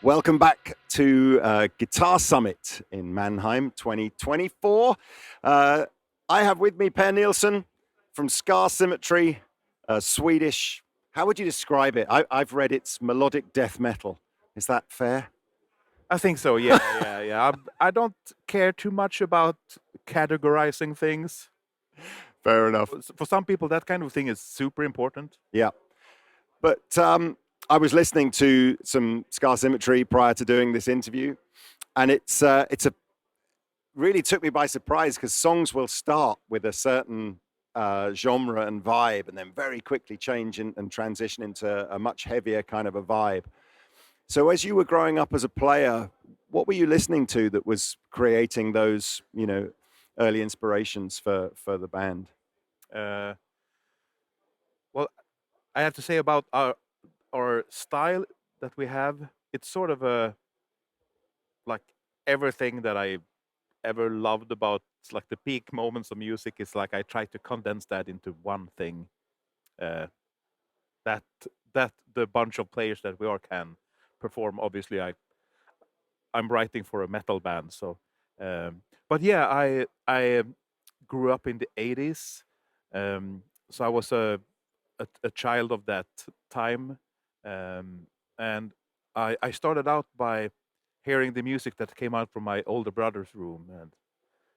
Welcome back to Guitar Summit in Mannheim 2024. I have with me Per Nilsson from Symmetry, Swedish. How would you describe it? I've read it's melodic death metal. Is that fair? I think so. Yeah. I don't care too much about categorizing things. Fair enough. For some people, that kind of thing is super important. Yeah. But I was listening to some Symmetry prior to doing this interview, and it's a really took me by surprise because songs will start with a certain genre and vibe and then very quickly change and transition into a much heavier kind of a vibe. So as you were growing up as a player, what were you listening to that was creating those, early inspirations for the band? Uh, well, I have to say about our style that we have. It's sort of a like everything that I ever loved about like the peak moments of music is like I try to condense that into one thing. Uh, that that the bunch of players that we are can perform. Obviously, I'm writing for a metal band, so but yeah, I grew up in the 80s, so I was a child of that time, and I started out by hearing the music that came out from my older brother's room, and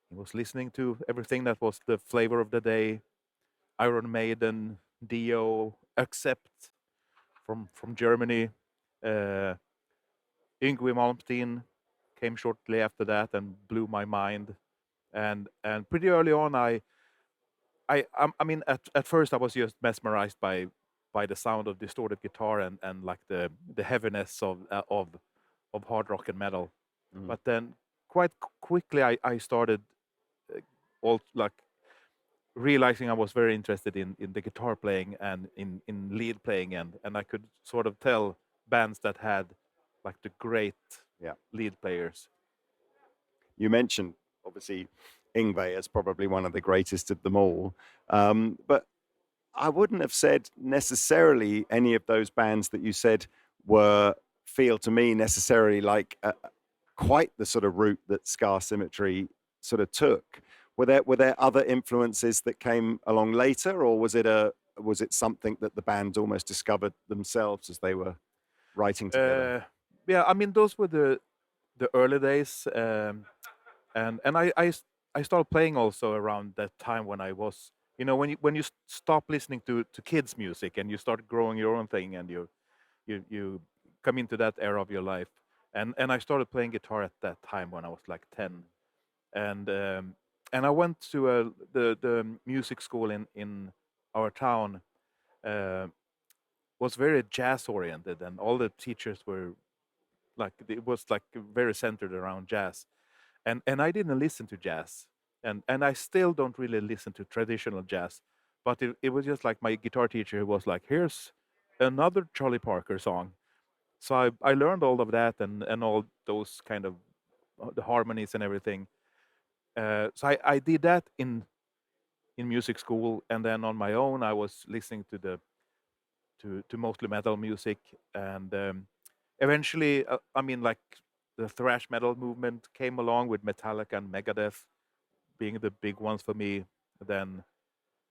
he was listening to everything that was the flavor of the day: Iron Maiden, Dio, Accept from Germany. Uh, Yngwie Malmsteen came shortly after that and blew my mind. And pretty early on, I mean, at first I was just mesmerized by the sound of distorted guitar and like the heaviness of hard rock and metal. Mm. But then quite quickly I started all like realizing I was very interested in the guitar playing and in lead playing, and I could sort of tell bands that had like the great Yeah. lead players. You mentioned, obviously, Ingve as probably one of the greatest of them all. But I wouldn't have said necessarily any of those bands that you said feel to me necessarily like quite the sort of route that Symmetry sort of took. Were there other influences that came along later, or was it something that the band almost discovered themselves as they were writing together? Yeah, I mean those were the early days, and I started playing also around that time when I was, when you stop listening to kids music and you start growing your own thing, and you come into that era of your life, and I started playing guitar at that time when I was like 10, and I went to the music school in our town. Uh, was very jazz oriented, and all the teachers were like, it was like very centered around jazz, and I didn't listen to jazz, and I still don't really listen to traditional jazz, but it was just like my guitar teacher who was like, here's another Charlie Parker song. So I learned all of that, and all those kind of the harmonies and everything. So I did that in music school, and then on my own I was listening to mostly metal music, and eventually, I mean, like the thrash metal movement came along with Metallica and Megadeth being the big ones for me. Then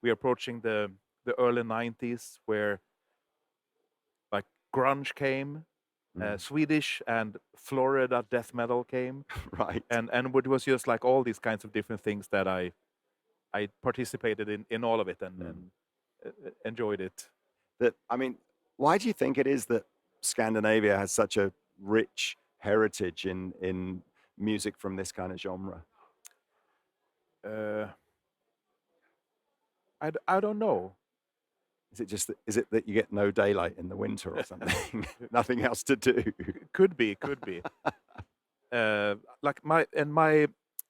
we're approaching the early 90s where like grunge came, Swedish and Florida death metal came, Right. and it was just like all these kinds of different things that I participated in all of it, and enjoyed it. Why do you think it is that Scandinavia has such a rich heritage in music from this kind of genre? Uh, I don't know. Is it that you get no daylight in the winter or something? Nothing else to do? Could be. Like my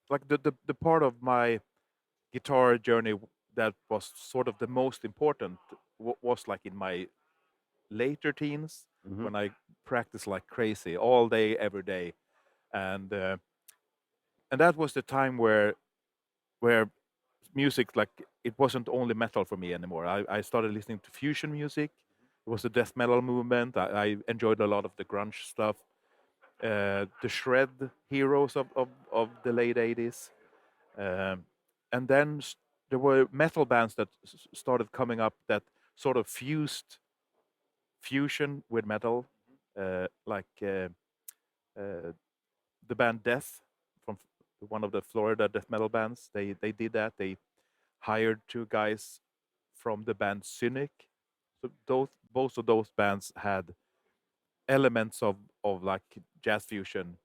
like the part of my guitar journey that was sort of the most important was like in my later teens, Mhm. when I practiced like crazy all day every day, and uh, and that was the time where music, like, it wasn't only metal for me anymore. I started listening to fusion music. It was the death metal movement. I enjoyed a lot of the grunge stuff, the shred heroes of the late 80s. Um, and then there were metal bands that started coming up that sort of fused fusion with metal, like uh, the band Death from one of the Florida death metal bands. They did that. They hired two guys from the band Cynic. So those both of those bands had elements of like jazz fusion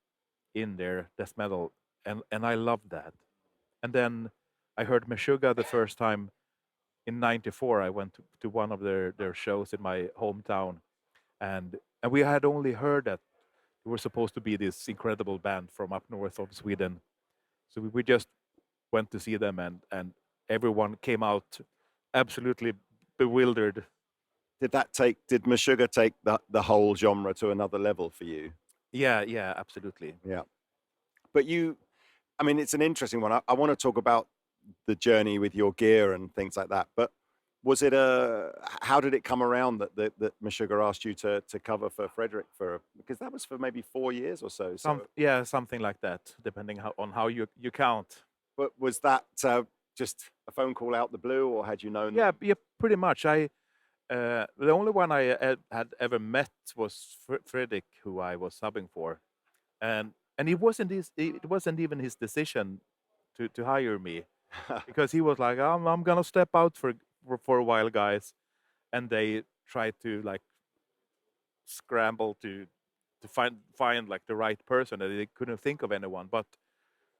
in their death metal, and I loved that. And then I heard Meshuggah the first time in '94. I went to one of their shows in my hometown, and we had only heard that they were supposed to be this incredible band from up north of Sweden. So we just went to see them, and everyone came out absolutely bewildered. Did Meshuggah take the whole genre to another level for you? Yeah, yeah, absolutely. Yeah. But I mean, it's an interesting one. I want to talk about the journey with your gear and things like that. But was it how did it come around that Meshuggah asked you to cover for Frederick because that was for maybe 4 years or so. So, Yeah, something like that, depending on how you count. but was that just a phone call out the blue, or had you known Yeah, them? yeah, pretty much. The only one I had ever met was Fredrik, who I was subbing for, and it wasn't even his decision to hire me, because he was like, I'm gonna step out for a while, guys, and they tried to like scramble to find like the right person, and they couldn't think of anyone. But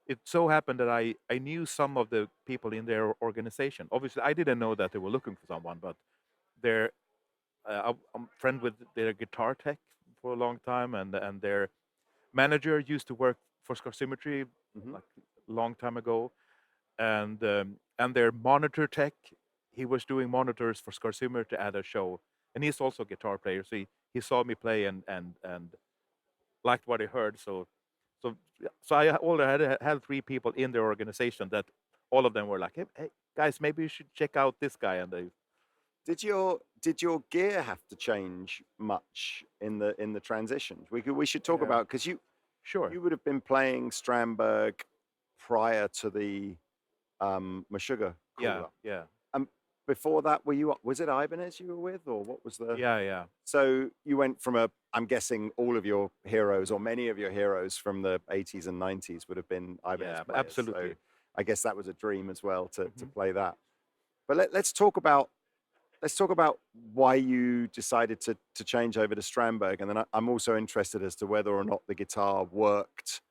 it so happened that I knew some of the people in their organization. Obviously, I didn't know that they were looking for someone, but they're I'm friend with their guitar tech for a long time, and their manager used to work for Symmetry Mhm. like a long time ago, and their monitor tech, he was doing monitors for Symmetry at a show, and he's also a guitar player. So he saw me play and liked what he heard. So I already had three people in the organization that all of them were like, hey guys, maybe you should check out this guy, and they Did your gear have to change much in the transitions? We should talk yeah, about, because sure, you would have been playing Strandberg prior to the Meshuggah yeah, call up. yeah, Um, Before that, was it Ibanez you were with, or what was the? yeah, yeah, So you went from I'm guessing all of your heroes, or many of your heroes from the 80s and 90s, would have been Ibanez yeah, players. So absolutely. I guess that was a dream as well to Hmm. play that. But let's talk about why you decided to change over to Strandberg, and then I'm also interested as to whether or not the guitar worked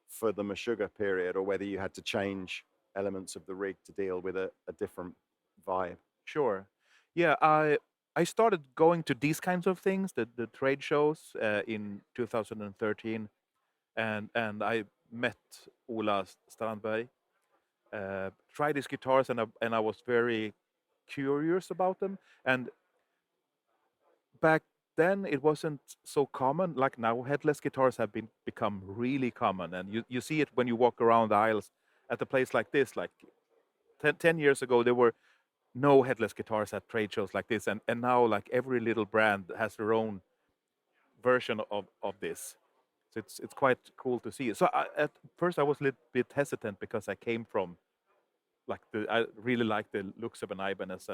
for the Meshuggah period, or whether you had to change elements of the rig to deal with a different vibe. Sure. Yeah, I started going to these kinds of things, the trade shows, in 2013, and I met Ola Strandberg, tried his guitars, and I was very curious about them. And back then, it wasn't so common. Like now, headless guitars have become really common, and you see it when you walk around the aisles at a place like this. Like 10 years ago, there were no headless guitars at trade shows like this, and now like every little brand has their own version of this. So it's quite cool to see. So at first I was a little bit hesitant, because I came from like I really like the looks of an Ibanez,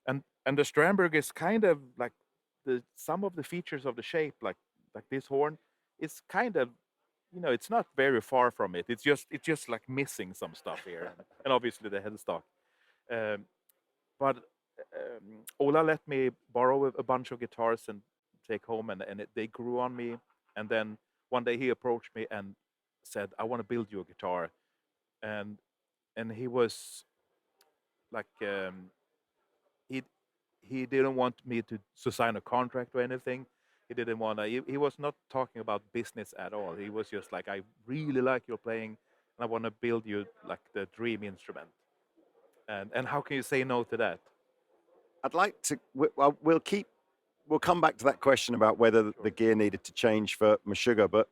and the Stramberg is kind of like the some of the features of the shape, like this horn, is kind of, it's not very far from it. It's just like missing some stuff here, and obviously the headstock. Um, but Ola let me borrow a bunch of guitars and take home, and they grew on me. And then one day he approached me and said, "I want to build you a guitar," and he was like, he he didn't want me to sign a contract or anything. He didn't want to. He was not talking about business at all. He was just like, "I really like your playing, and I want to build you like the dream instrument." And how can you say no to that? I'd like to. Well, we'll come back to that question about whether the Sure. gear needed to change for Meshuggah, but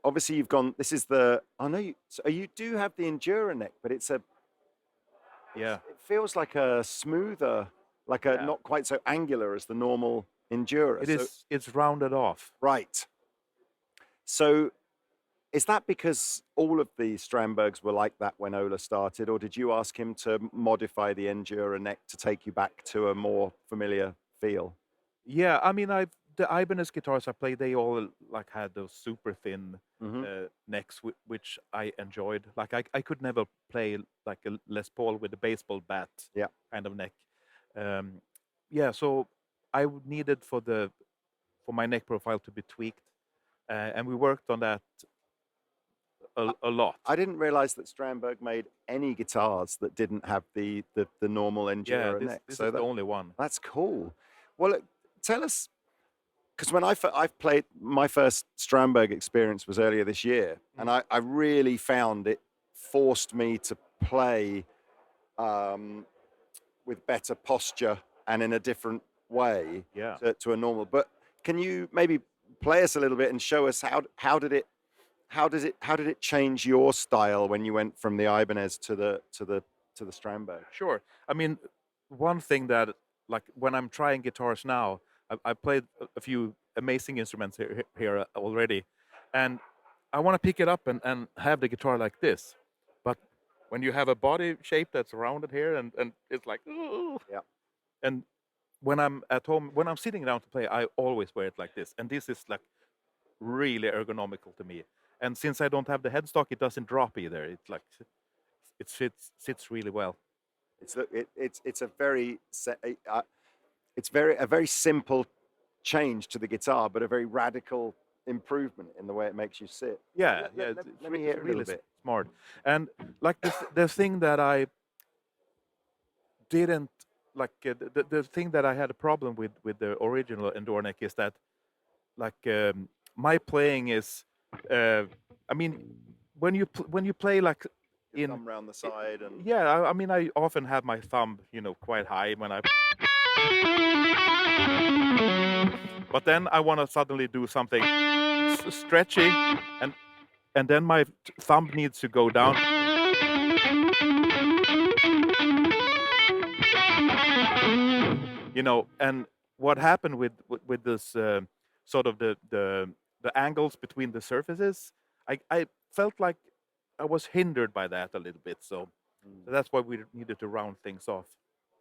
obviously you've gone. This is the. I know you. So you do have the Endura neck, but Yeah. it feels like a smoother, like a Yeah. not quite so angular as the normal Endura. It So is. It's rounded off. right. So is that because all of the Strandbergs were like that when Ola started, or did you ask him to modify the Endura neck to take you back to a more familiar feel? Yeah, I mean, the Ibanez guitars I played, they all like had those super thin Hmm. necks, which I enjoyed. Like I could never play like a Les Paul with a baseball bat Yeah. kind of neck. Um, yeah, so needed for my neck profile to be tweaked, and we worked on that a lot. I didn't realize that Strandberg made any guitars that didn't have the normal Yeah, Endura neck. this So is the only one. that's cool. Well, tell us, because when I've played, my first Strandberg experience was earlier this year, and Mm. I really found it forced me to play um, with better posture and in a different way Yeah. to a normal. But can you maybe play us a little bit and show us how did it change your style when you went from the Ibanez to the Strandberg? Sure. I mean, one thing that, like, when I'm trying guitars now, I played a few amazing instruments here already, and I want to pick it up and have the guitar like this. But when you have a body shape that's rounded here and it's like, ooh, Yeah. and when I'm at home, when I'm sitting down to play, I always wear it like this, and this is like really ergonomical to me. And since I don't have the headstock, it doesn't drop either. It's like it sits really well. It's a very a very simple change to the guitar, but a very radical improvement in the way it makes you sit. Yeah, yeah, Let me it's hear it a really little bit. smart. And like the thing that I didn't like, the thing that I had a problem with the original Endornik is that, like, my playing is, I mean, when you play like Your in, thumb round the side and yeah, I mean, I often have my thumb, quite high when I, but then I want to suddenly do something stretchy, and then my thumb needs to go down. And what happened with this, sort of the angles between the surfaces, I felt like I was hindered by that a little bit. So that's why we needed to round things off.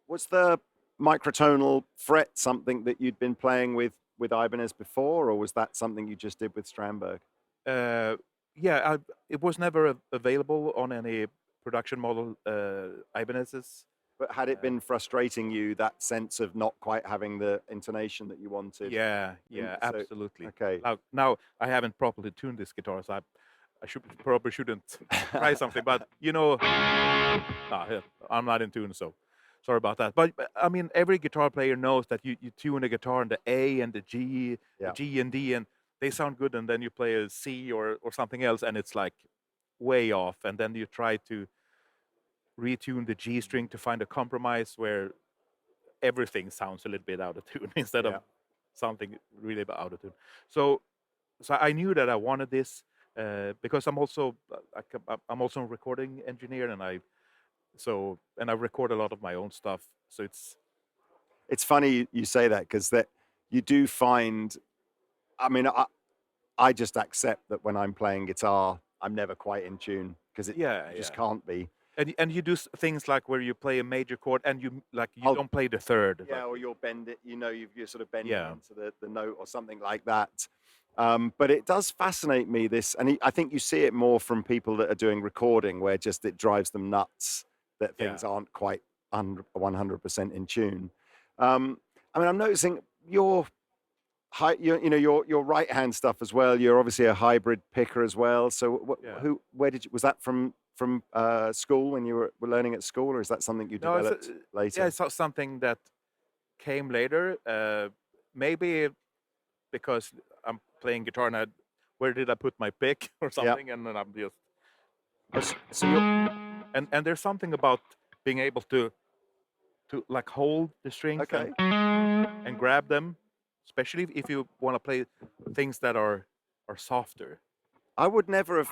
was the microtonal fret something that you'd been playing with Ibanez before, or was that something you just did with Strandberg? uh, yeah, it was never available on any production model Ibanez's. But had it been frustrating you, that sense of not quite having the intonation that you wanted? Yeah, In, yeah, so absolutely. okay. Now I haven't properly tuned this guitar, so I probably shouldn't try something. But yeah, I'm not in tune, so sorry about that. But I mean, every guitar player knows that you tune a guitar in the A and the G, Yeah. the G and D, and they sound good, and then you play a C or something else, and it's like way off, and then you try to retune the G string to find a compromise where everything sounds a little bit out of tune instead of Yeah. something really out of tune. So I knew that I wanted this, because I'm also I'm also a recording engineer, and I record a lot of my own stuff. So It's funny you say that, because that you do find. I mean, I just accept that when I'm playing guitar, I'm never quite in tune, because yeah, you just yeah. can't be. And you do things like where you play a major chord and you I'll don't play the third. Yeah, Like, or you'll bend it, you're sort of bending yeah, into the note or something like that. But it does fascinate me, this, and I think you see it more from people that are doing recording, where just it drives them nuts that yeah. things aren't quite 100% in tune. I mean, I'm noticing your right hand stuff as well. You're obviously a hybrid picker as well. So Yeah. where did you, was that from school, when you were learning at school, or is that something you No, developed yeah, later? it's something that came later. Maybe because I'm playing guitar and where did I put my pick or Yeah. something, and then I'm just, So you're and there's something about being able to like hold the strings okay. and grab them, especially if you want to play things that are softer. I would never have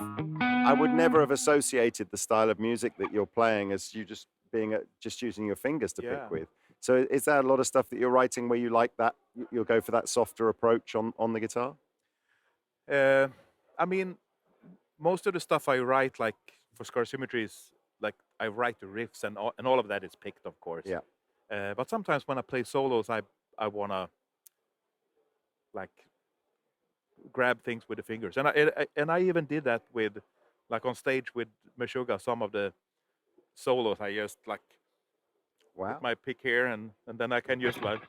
I would never have associated the style of music that you're playing as you just being just using your fingers to pick Yeah. with. So is there a lot of stuff that you're writing where you like that, you'll go for that softer approach on the guitar? Uh, I mean, most of the stuff I write, like for Scar Symmetry, is like I write the riffs and all of that is picked, of course. Yeah. But sometimes when I play solos, I wanna like grab things with the fingers, and I even did that with like on stage with Meshuggah. Some of the solos I just like put Wow. my pick here, and then I can just like.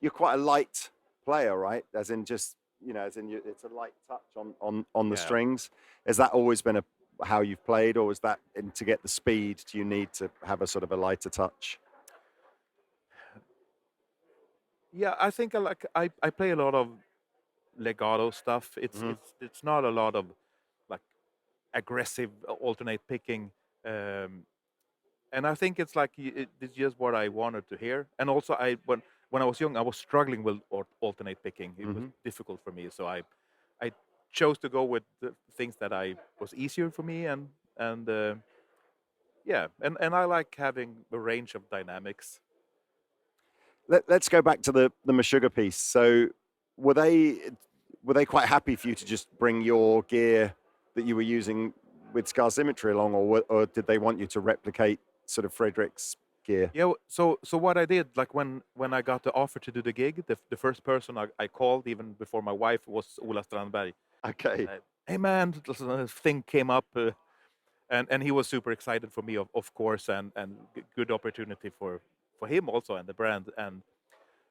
You're quite a light player, right? As in just, as in it's a light touch on the Yeah. strings. Has that always been how you've played, or is that to get the speed, do you need to have a sort of a lighter touch? Yeah, I think I play a lot of legato stuff. Hmm. It's not a lot of like aggressive alternate picking, um, and I think it's like it's just what I wanted to hear. And also, when I was young, I was struggling with alternate picking. It was Hmm. difficult for me, so I chose to go with the things that I was easier for me, and yeah, and I like having a range of dynamics. Let's go back to the Meshuggah piece. So were they were they quite happy for you to just bring your gear that you were using with Scar Symmetry along, or did they want you to replicate sort of Frederick's gear? Yeah, so what I did, like when I got the offer to do the gig, the first person I called even before my wife was Ola Strandberg. Okay. Hey man, this thing came up, and he was super excited for me, of course, and good opportunity for him also and the brand. And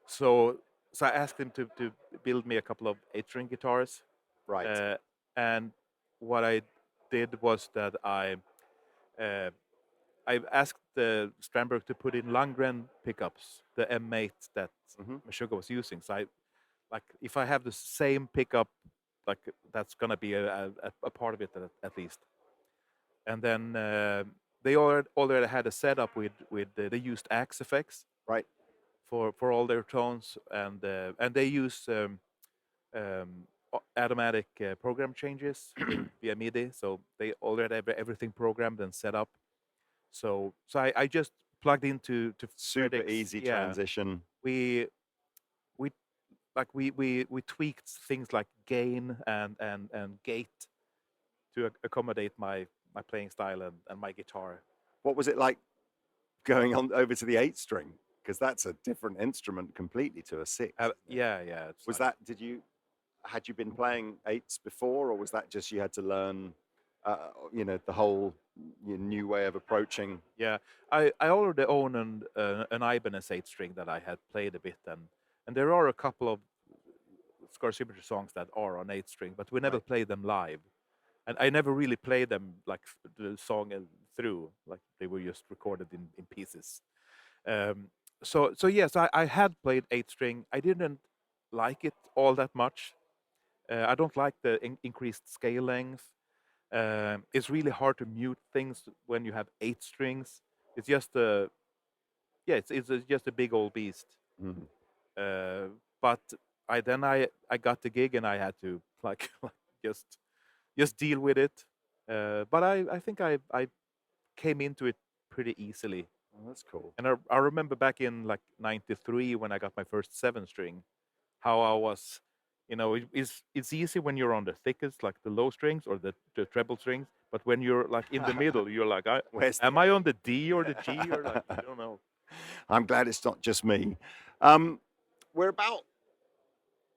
so I asked him to build me a couple of 8-string guitars, Right. uh, and what I did was that uh, I asked Strandberg to put in Lundgren pickups, the M8 that Hmm. Meshuggah was using. So I like if I have the same pickup, like that's gonna be a part of it at least. And then they already had a setup with they used Axe effects Right. for all their tones, and they use automatic program changes via MIDI. So they already have everything programmed and set up. So I just plugged into Super Fredrick's. easy Yeah, transition. we we we tweaked things like gain and gate to accommodate my playing style and my guitar. What was it like going on over to the 8 string? Because that's a different instrument completely to a six, isn't it? Yeah, it's Was like that, had you been playing eights before, or was that just you had to learn, the whole new way of approaching? yeah. I already own an Ibanez 8-string that I had played a bit, and there are a couple of Scar Symmetry songs that are on 8-string, but we never Right. played them live. And I never really played them like the song through, like they were just recorded in pieces. Um, so yes, I had played 8-string. I didn't like it all that much. I don't like the increased scale length. It's really hard to mute things when you have 8 strings. It's just a yeah, just a big old beast. Mhm. Uh, but I got the gig and I had to like, like just just deal with it. But I think I came into it pretty easily. Oh, that's cool. And I remember back in like '93 when I got my first 7-string, how I was, it's easy when you're on the thickest, like the low strings or the treble strings. But when you're like in the middle, you're like, Where's the am I on the D or the G or like you don't know. I'm glad it's not just me. Um, we're about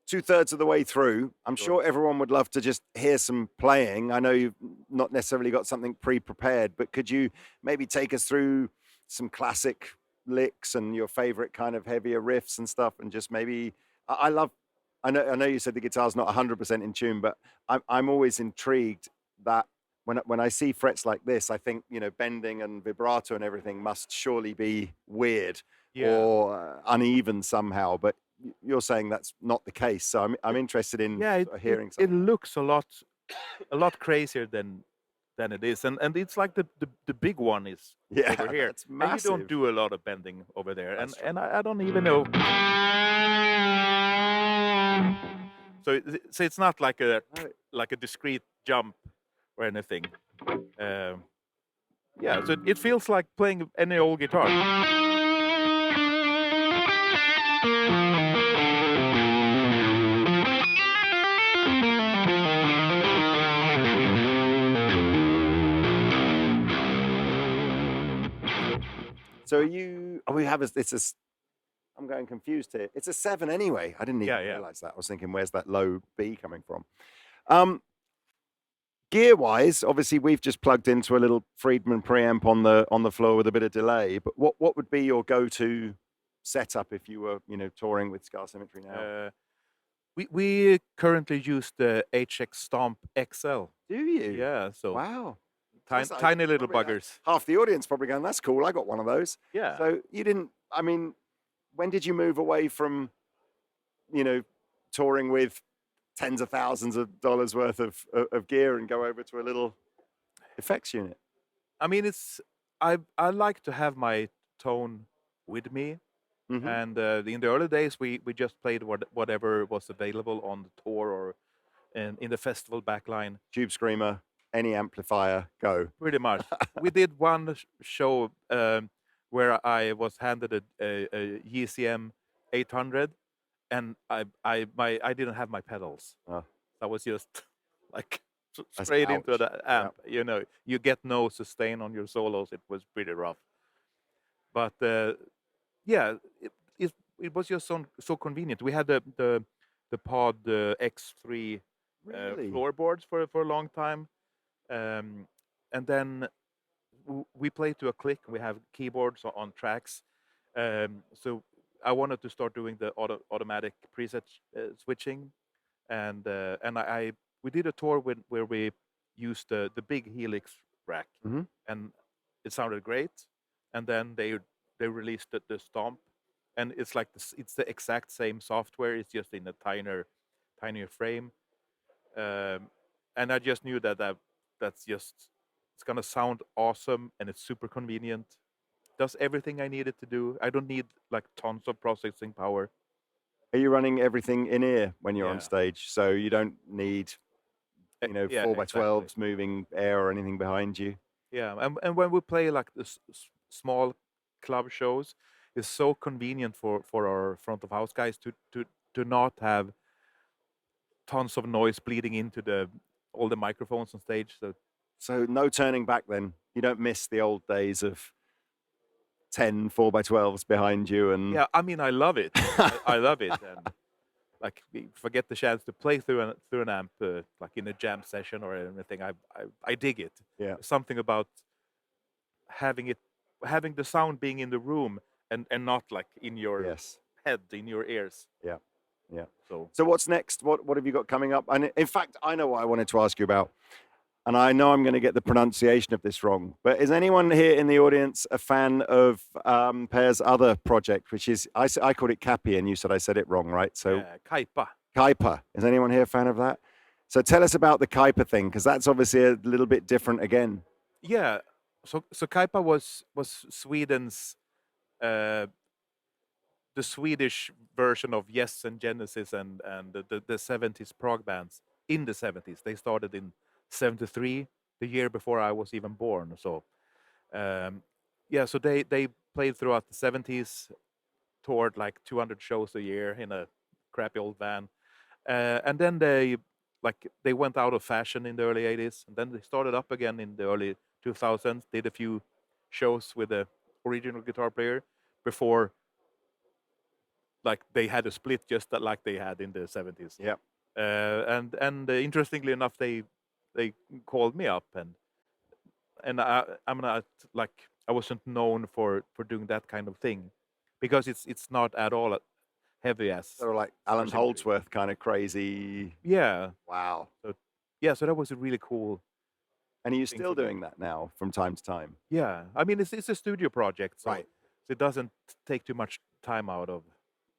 2/3 of the way through. I'm Sure. sure everyone would love to just hear some playing. I know you've not necessarily got something pre-prepared, but could you maybe take us through some classic licks and your favorite kind of heavier riffs and stuff, and just maybe I love. I know you said the guitar's not 100% in tune, but I'm always intrigued that when I see frets like this, I think bending and vibrato and everything must surely be weird Yeah. or uneven somehow. But you're saying that's not the case. So I'm interested in Yeah, sort of hearing it something. looks a lot crazier than it is, and it's like the big one is over Yeah, here, that's and you don't massive. do a lot of bending over there, That's true. and I don't even know. So it's not No, like a discrete jump or anything. Um, Yeah, so it feels like playing any old guitar. So you, oh, we have a, it's a, I'm going confused here. It's a 7 anyway. I didn't even Yeah. realize that. I was thinking, where's that low B coming from? Gear wise, obviously we've just plugged into a little Friedman preamp on the floor with a bit of delay. But what would be your go-to setup if you were, touring with Scar Symmetry now? We currently use the HX Stomp XL. Do you? Yeah, so Wow. tiny little buggers. Half the audience probably going, that's cool. I got one of those. Yeah. So you didn't, I mean, when did you move away from, touring with tens of thousands of dollars worth of gear and go over to a little effects unit? I mean, I like to have my tone with me. Mm-hmm. And in the early days, we just played whatever was available on the tour or in the festival backline. Tube Screamer, any amplifier, go. Pretty much. We did one show where I was handed a GCM 800, and I didn't have my pedals. Oh. I was just like That's straight into ouch. the amp. You know, you get no sustain on your solos. It was pretty rough. But yeah, it was just so convenient. We had the Pod X3 Really? floorboards for a long time, and then we play to a click. We have keyboards on tracks, so I wanted to start doing the automatic preset switching, and we did a tour where we used the big Helix rack, Mm-hmm. and it sounded great. And then they released the Stomp, and it's like it's the exact same software. It's just in a tinier frame, and I just knew that's just it's gonna sound awesome, and it's super convenient. Does everything I needed to do. I don't need like tons of processing power. Are you running everything in ear when you're on Yeah. stage? So you don't need, Yeah, 4x12s exactly. moving air or anything behind you? Yeah, and when we play like the small club shows, it's so convenient for our front of house guys to not have tons of noise bleeding into all the microphones on stage. So no turning back then. You don't miss the old days of 10 4x12s behind you and Yeah, I mean, I love it. I love it, and like we forget the chance to play through an amp like in a jam session or anything. I dig it. Yeah. There's something about having the sound being in the room and not like in your Yes. head, in your ears. Yeah. Yeah. So what's next? What have you got coming up? And in fact, I know what I wanted to ask you about. And I know I'm going to get the pronunciation of this wrong, but is anyone here in the audience a fan of Per's other project, which is, I called it Cappy, and you said I said it wrong, right? So yeah, Kaipa. Kuiper. Is anyone here a fan of that? So tell us about the Kuiper thing, because that's obviously a little bit different again. Yeah. So Kaipa was Sweden's the Swedish version of Yes and Genesis and the 70s prog bands in the 70s. They started in 73, the year before I was even born. So yeah, so they played throughout the 70s, toured like 200 shows a year in a crappy old van. And then they went out of fashion in the early 80s, and then they started up again in the early 2000s, did a few shows with the original guitar player before like they had a split just like they had in the 70s. Yeah. And interestingly enough, they called me up, and I'm not like I wasn't known for doing that kind of thing, because it's not at all heavy as So like Alan Symmetry. Holdsworth kind of crazy. Yeah. Wow. So that was a really cool. And are you thing still for me. doing that now from time to time? Yeah, I mean it's a studio project, so Right. it doesn't take too much time out of.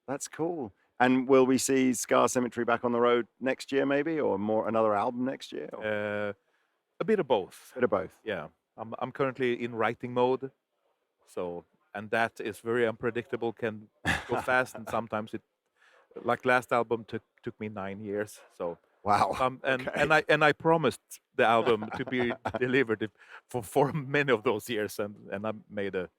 That's cool. And will we see Scar Symmetry back on the road next year, maybe, or more another album next year? Or A bit of both. a bit of both. Yeah, I'm currently in writing mode, so and that is very unpredictable. Can go fast, and sometimes it, like last album took me 9 years. So Wow. And Okay. I promised the album to be delivered for many of those years, and I made a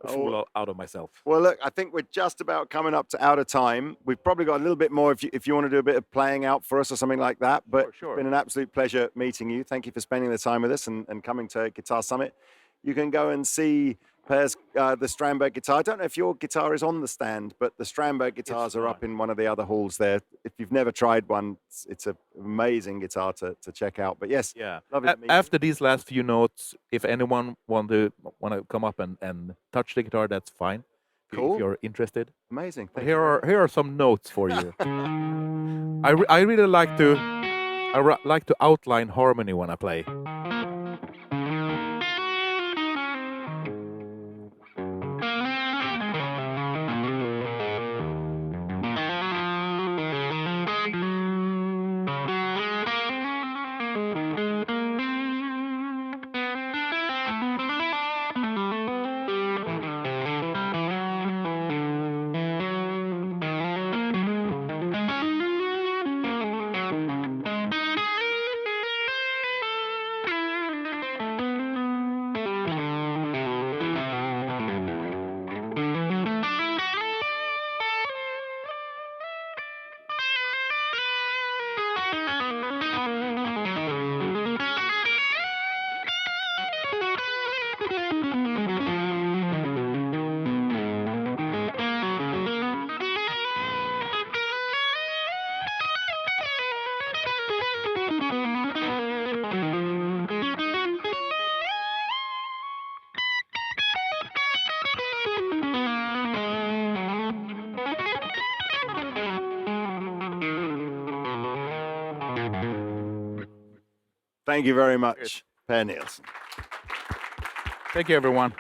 fool out of myself. Well, look, I think we're just about coming up to out of time. We've probably got a little bit more if you want to do a bit of playing out for us or something like that. But Sure. it's been an absolute pleasure meeting you. Thank you for spending the time with us and coming to Guitar Summit. You can go and see Per's the Strandberg guitar. I don't know if your guitar is on the stand, but the Strandberg guitars are up in one of the other halls there. If you've never tried one, it's an amazing guitar to check out. But yes, Yeah. lovely to meet you. After these last few notes, if anyone want to come up and touch the guitar, that's fine. Cool. If you're interested. Amazing. But Thank you very much. here are some notes for you. I really like to outline harmony when I play. Thank you very much, Per Nilsson. Thank you, everyone.